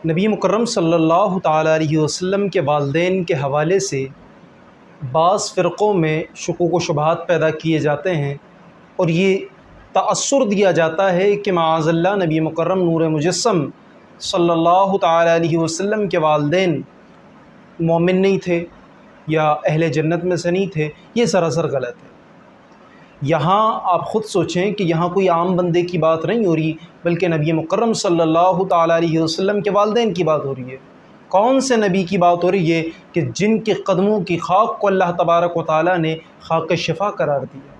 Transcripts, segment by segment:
نبی مکرم صلی اللہ تعالیٰ علیہ وسلم کے والدین کے حوالے سے بعض فرقوں میں شکوک و شبہات پیدا کیے جاتے ہیں اور یہ تأثر دیا جاتا ہے کہ معاذ اللہ نبی مکرم نور مجسم صلی اللہ تعالیٰ علیہ وسلم کے والدین مومن نہیں تھے یا اہل جنت میں سے نہیں تھے۔ یہ سراسر غلط ہے۔ یہاں آپ خود سوچیں کہ یہاں کوئی عام بندے کی بات نہیں ہو رہی، بلکہ نبی مکرم صلی اللہ تعالیٰ علیہ وسلم کے والدین کی بات ہو رہی ہے۔ کون سے نبی کی بات ہو رہی ہے کہ جن کے قدموں کی خاک کو اللہ تبارک و تعالیٰ نے خاک شفا قرار دیا،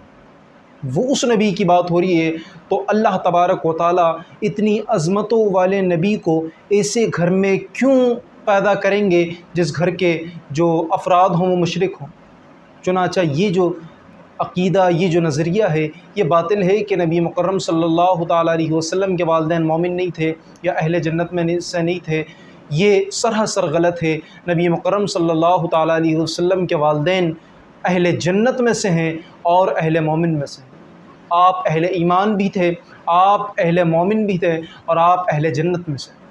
وہ اس نبی کی بات ہو رہی ہے۔ تو اللہ تبارک و تعالیٰ اتنی عظمتوں والے نبی کو ایسے گھر میں کیوں پیدا کریں گے جس گھر کے جو افراد ہوں وہ مشرک ہوں؟ چنانچہ یہ جو عقیدہ، یہ جو نظریہ ہے، یہ باطل ہے کہ نبی مکرم صلی اللہ تعالیٰ علیہ وسلم کے والدین مومن نہیں تھے یا اہل جنت میں سے نہیں تھے۔ یہ سراسر غلط ہے۔ نبی مکرم صلی اللہ تعالیٰ علیہ وسلم کے والدین اہل جنت میں سے ہیں اور اہل مومن میں سے ہیں۔ آپ اہل ایمان بھی تھے، آپ اہل مومن بھی تھے اور آپ اہل جنت میں سے ہیں۔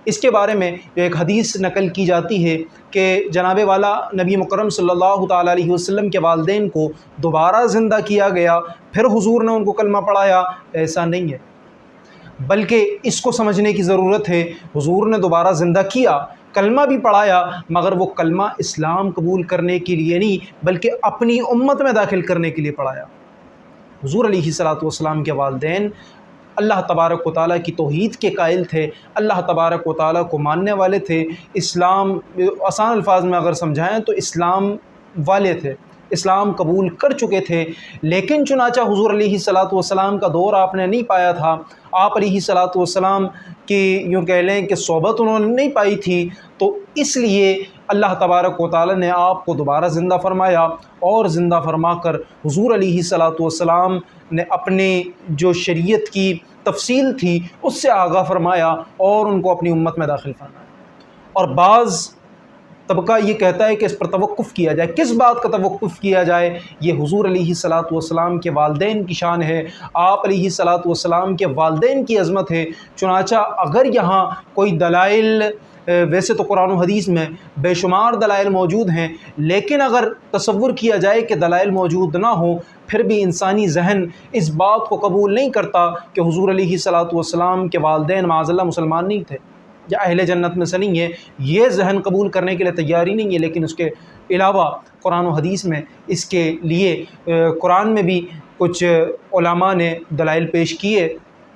اس کے بارے میں ایک حدیث نقل کی جاتی ہے کہ جناب والا نبی مکرم صلی اللہ تعالیٰ علیہ وسلم کے والدین کو دوبارہ زندہ کیا گیا، پھر حضور نے ان کو کلمہ پڑھایا۔ ایسا نہیں ہے، بلکہ اس کو سمجھنے کی ضرورت ہے، حضور نے دوبارہ زندہ کیا، کلمہ بھی پڑھایا، مگر وہ کلمہ اسلام قبول کرنے کے لیے نہیں بلکہ اپنی امت میں داخل کرنے کے لیے پڑھایا۔ حضور علیہ الصلوۃ والسلام کے والدین اللہ تبارک و تعالیٰ کی توحید کے قائل تھے، اللہ تبارک و تعالیٰ کو ماننے والے تھے، اسلام آسان الفاظ میں اگر سمجھائیں تو اسلام والے تھے، اسلام قبول کر چکے تھے۔ لیکن چنانچہ حضور علیہ الصلوۃ والسلام کا دور آپ نے نہیں پایا تھا، آپ علیہ الصلوۃ والسلام کی یوں کہہ لیں کہ صحبت انہوں نے نہیں پائی تھی، تو اس لیے اللہ تبارک و تعالیٰ نے آپ کو دوبارہ زندہ فرمایا اور زندہ فرما کر حضور علیہ الصلوۃ والسلام نے اپنے جو شریعت کی تفصیل تھی اس سے آگاہ فرمایا اور ان کو اپنی امت میں داخل فرمایا۔ اور بعض طبقہ یہ کہتا ہے کہ اس پر توقف کیا جائے۔ کس بات کا توقف کیا جائے؟ یہ حضور علیہ الصلوۃ والسلام کے والدین کی شان ہے، آپ علیہ الصلوۃ والسلام کے والدین کی عظمت ہے۔ چنانچہ اگر یہاں کوئی دلائل، ویسے تو قرآن و حدیث میں بے شمار دلائل موجود ہیں، لیکن اگر تصور کیا جائے کہ دلائل موجود نہ ہوں، پھر بھی انسانی ذہن اس بات کو قبول نہیں کرتا کہ حضور علیہ الصلوۃ والسلام کے والدین معاذ اللہ مسلمان نہیں تھے یا اہل جنت میں سے نہیں ہے۔ یہ ذہن قبول کرنے کے لیے تیاری نہیں ہے۔ لیکن اس کے علاوہ قرآن و حدیث میں اس کے لیے قرآن میں بھی کچھ علماء نے دلائل پیش کیے،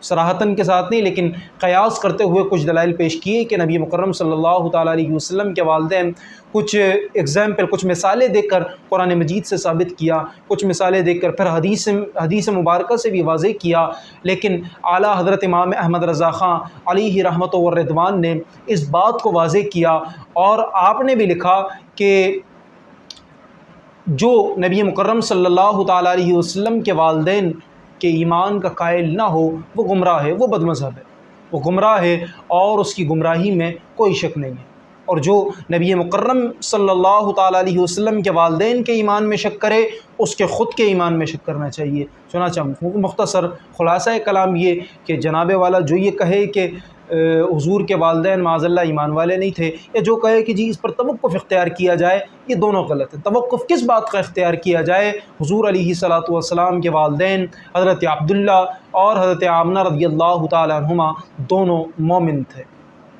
صراحتاً کے ساتھ نہیں لیکن قیاس کرتے ہوئے کچھ دلائل پیش کیے کہ نبی مکرم صلی اللہ تعالیٰ علیہ وسلم کے والدین، کچھ ایگزامپل، کچھ مثالیں دیکھ کر قرآن مجید سے ثابت کیا، کچھ مثالیں دیکھ کر پھر حدیث مبارکہ سے بھی واضح کیا۔ لیکن اعلیٰ حضرت امام احمد رضا خان علیہ رحمت و رضوان نے اس بات کو واضح کیا اور آپ نے بھی لکھا کہ جو نبی مکرم صلی اللہ تعالیٰ علیہ وسلم کے والدین کہ ایمان کا قائل نہ ہو وہ گمراہ ہے، وہ بد مذہب ہے، وہ گمراہ ہے اور اس کی گمراہی میں کوئی شک نہیں ہے۔ اور جو نبی مکرم صلی اللہ تعالیٰ علیہ وسلم کے والدین کے ایمان میں شک کرے، اس کے خود کے ایمان میں شک کرنا چاہیے۔ چنانچہ مختصر خلاصہ کلام یہ کہ جناب والا جو یہ کہے کہ حضور کے والدین معاذ اللہ ایمان والے نہیں تھے، یا جو کہے کہ جی اس پر توقف اختیار کیا جائے، یہ دونوں غلط ہے۔ توقف کس بات کا اختیار کیا جائے؟ حضور علیہ الصلوۃ والسلام کے والدین حضرت عبداللہ اور حضرت آمنہ رضی اللہ تعالیٰ عنہما دونوں مومن تھے۔